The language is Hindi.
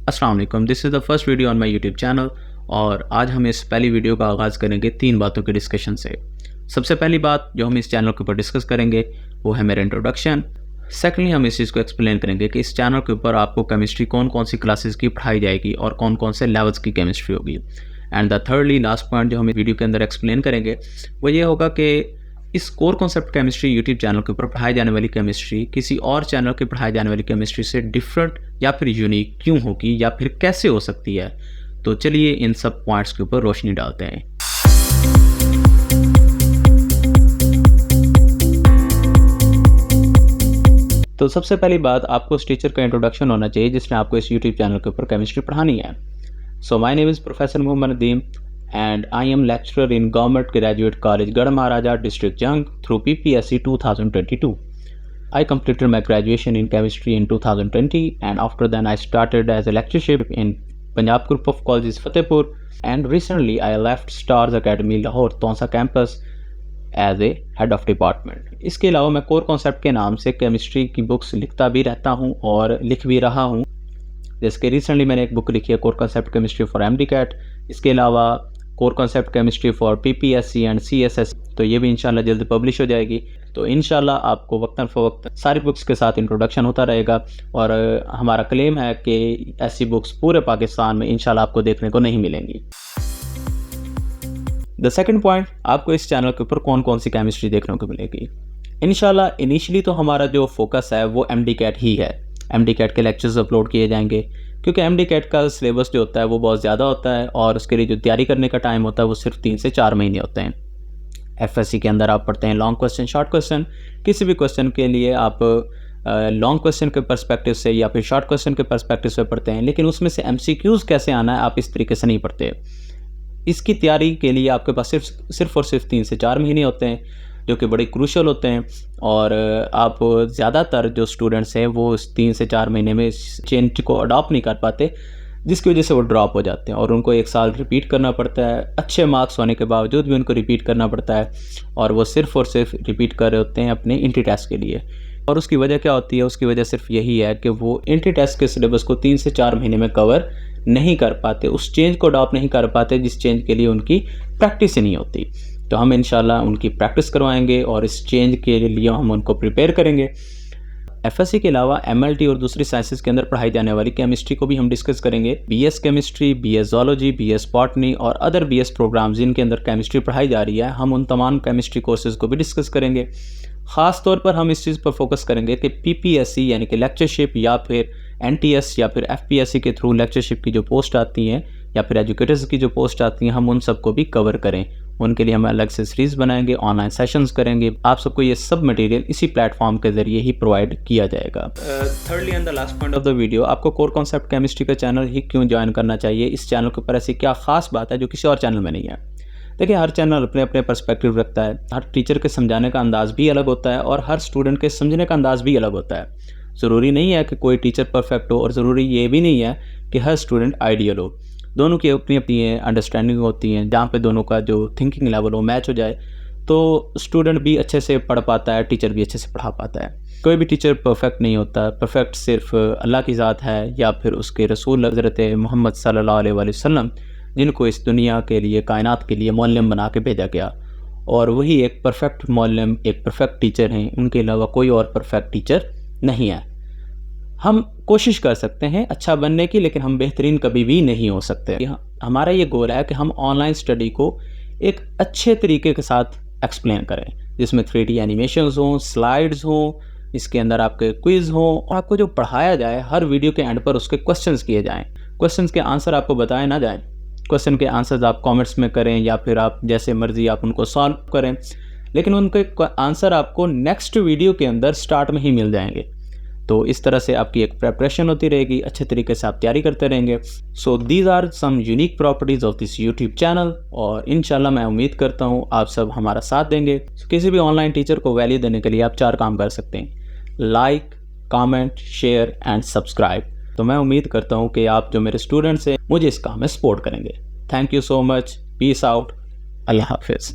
अस्सलाम वालेकुम, this is the first video on my YouTube channel और आज हम इस पहली वीडियो का आगाज़ करेंगे 3 बातों के डिस्कशन से। सबसे पहली बात जो हम इस चैनल के ऊपर डिस्कस करेंगे वो है मेरा इंट्रोडक्शन। सेकेंडली हम इस चीज़ को एक्सप्लेन करेंगे कि इस चैनल के ऊपर आपको केमिस्ट्री कौन-कौन सी क्लासेस की पढ़ाई जाएगी और कौन-कौन से लेवल्स की केमिस्ट्री होगी। And the thirdly last point जो हम वीडियो के अंदर एक्सप्लेन करेंगे वो ये होगा कि इस core concept chemistry YouTube channel के ऊपर पढ़ाई जाने वाली केमिस्ट्री किसी और चैनल की पढ़ाई जाने वाली केमिस्ट्री से डिफरेंट या फिर यूनिक क्यों होगी या फिर कैसे हो सकती है। तो चलिए इन सब पॉइंट्स के ऊपर रोशनी डालते हैं। तो सबसे पहली बात, आपको उस टीचर का इंट्रोडक्शन होना चाहिए जिसने आपको इस यूट्यूब चैनल के ऊपर केमिस्ट्री पढ़ानी है। So my name is professor Mohammad Nadeem and I am lecturer in Government Graduate College, Garh Maharaja District, Jung through PPSC 2022. I completed my graduation in chemistry in 2020 and after then I started as a lectureship in Punjab Group of Colleges, Fatehpur, and recently I left Stars Academy, Lahore, Tonsa campus as a head of department. इसके अलावा मैं कोर कॉन्सेप्ट के नाम से केमिस्ट्री की बुक्स लिखता भी रहता हूँ और लिख भी रहा हूँ। जैसे कि रिसेंटली मैंने एक बुक लिखी है core concept chemistry for MD-CAT, इसके अलावा core concept chemistry for PPSC and CSS, तो ये भी इंशाल्लाह जल्द पब्लिश हो जाएगी। तो इंशाल्लाह आपको वक्तन फ़वक्त सारी बुक्स के साथ इंट्रोडक्शन होता रहेगा और हमारा क्लेम है कि ऐसी बुक्स पूरे पाकिस्तान में इंशाल्लाह आपको देखने को नहीं मिलेंगी। द सेकंड पॉइंट, आपको इस चैनल के ऊपर कौन कौन सी केमिस्ट्री देखने को मिलेगी। इंशाल्लाह इनिशियली तो हमारा जो फोकस है वो MD-CAT ही है। MD-CAT के लेक्चर्स अपलोड किए जाएंगे क्योंकि MD-CAT का सिलेबस जो होता है वो बहुत ज़्यादा होता है और उसके लिए जो तैयारी करने का टाइम होता है वो सिर्फ 3 से 4 महीने होते हैं। FSC के अंदर आप पढ़ते हैं लॉन्ग क्वेश्चन, शॉर्ट क्वेश्चन। किसी भी क्वेश्चन के लिए आप लॉन्ग क्वेश्चन के पर्सपेक्टिव से या फिर शॉर्ट क्वेश्चन के पर्सपेक्टिव से पढ़ते हैं, लेकिन उसमें से MCQs कैसे आना है आप इस तरीके से नहीं पढ़ते। इसकी तैयारी के लिए आपके पास सिर्फ और सिर्फ 3 से 4 महीने होते हैं जो कि बड़े क्रूशल होते हैं और आप ज़्यादातर जो स्टूडेंट्स हैं वो इस 3 से 4 महीने में इस चेंज को अडॉप्ट नहीं कर पाते, जिसकी वजह से वो ड्रॉप हो जाते हैं और उनको 1 साल रिपीट करना पड़ता है। अच्छे मार्क्स होने के बावजूद भी उनको रिपीट करना पड़ता है और वो सिर्फ और सिर्फ रिपीट कर रहे होते हैं अपने इंट्री टेस्ट के लिए। और उसकी वजह क्या होती है? उसकी वजह सिर्फ यही है कि वो इंट्री टेस्ट के सिलेबस को 3 से 4 महीने में कवर नहीं कर पाते, उस चेंज को अडॉप्ट नहीं कर पाते जिस चेंज के लिए उनकी प्रैक्टिस ही नहीं होती। तो हम इंशाल्लाह उनकी प्रैक्टिस करवाएंगे और इस चेंज के लिए हम उनको प्रिपेयर करेंगे। FSC के अलावा MLT और दूसरी साइंसेस के अंदर पढ़ाई जाने वाली केमिस्ट्री को भी हम डिस्कस करेंगे। BS chemistry, BS zoology, BS botany और अदर BS प्रोग्राम्स जिनके अंदर केमिस्ट्री पढ़ाई जा रही है, हम उन तमाम केमिस्ट्री कोर्सेज़ को भी डिस्कस करेंगे। ख़ास तौर पर हम इस चीज़ पर फोकस करेंगे कि PPSC यानी कि लेक्चरशिप या फिर NTS या फिर FPSC के थ्रू लेक्चरशिप की जो पोस्ट आती हैं या फिर एजुकेटर्स की जो पोस्ट आती हैं, हम उन सबको भी कवर करें। उनके लिए हम अलग से सीरीज़ बनाएंगे, ऑनलाइन सेशंस करेंगे। आप सबको ये सब मटेरियल इसी प्लेटफॉर्म के ज़रिए ही प्रोवाइड किया जाएगा। Thirdly and the last point of the video, आपको कोर कॉन्सेप्ट केमिस्ट्री का चैनल ही क्यों ज्वाइन करना चाहिए। इस चैनल के ऊपर ऐसी क्या ख़ास बात है जो किसी और चैनल में नहीं है। देखिए, हर चैनल अपने अपने पर्सपेक्टिव रखता है, हर टीचर के समझाने का अंदाज़ भी अलग होता है और हर स्टूडेंट के समझने का अंदाज़ भी अलग होता है। ज़रूरी नहीं है कि कोई टीचर परफेक्ट हो और ज़रूरी ये भी नहीं है कि हर स्टूडेंट आइडियल हो। दोनों की अपनी अपनी अंडरस्टैंडिंग होती हैं, जहाँ पे दोनों का जो थिंकिंग लेवल हो मैच हो जाए तो स्टूडेंट भी अच्छे से पढ़ पाता है, टीचर भी अच्छे से पढ़ा पाता है। कोई भी टीचर परफेक्ट नहीं होता, परफेक्ट सिर्फ अल्लाह की ज़ात है या फिर उसके रसूल हज़रत मोहम्मद सल्लल्लाहु अलैहि वसल्लम, जिनको इस दुनिया के लिए, कायनात के लिए मौल्लम बना के भेजा गया और वही एक परफेक्ट मौल्लम, एक परफेक्ट टीचर हैं। उनके अलावा कोई और परफेक्ट टीचर नहीं है। हम कोशिश कर सकते हैं अच्छा बनने की, लेकिन हम बेहतरीन कभी भी नहीं हो सकते। हमारा ये गोल है कि हम ऑनलाइन स्टडी को एक अच्छे तरीके के साथ एक्सप्लेन करें, जिसमें 3D एनिमेशंस हों, स्लाइड्स हों, इसके अंदर आपके क्विज़ हों और आपको जो पढ़ाया जाए हर वीडियो के एंड पर उसके क्वेश्चंस किए जाएं। क्वेश्चंस के आंसर आपको बताए ना जाएं, क्वेश्चन के आंसर्स आप कमेंट्स में करें या फिर आप जैसे मर्जी आप उनको सॉल्व करें, लेकिन उनके आंसर आपको नेक्स्ट वीडियो के अंदर स्टार्ट में ही मिल जाएंगे। तो इस तरह से आपकी एक प्रेपरेशन होती रहेगी, अच्छे तरीके से आप तैयारी करते रहेंगे। So these are some unique properties of this YouTube channel और इंशाल्लाह मैं उम्मीद करता हूँ आप सब हमारा साथ देंगे। किसी भी ऑनलाइन टीचर को वैल्यू देने के लिए आप 4 काम कर सकते हैं: like, comment, share and subscribe. तो मैं उम्मीद करता हूँ कि आप जो मेरे स्टूडेंट्स हैं मुझे इस काम में सपोर्ट करेंगे। Thank you so much, peace out, अल्लाह हाफिज़।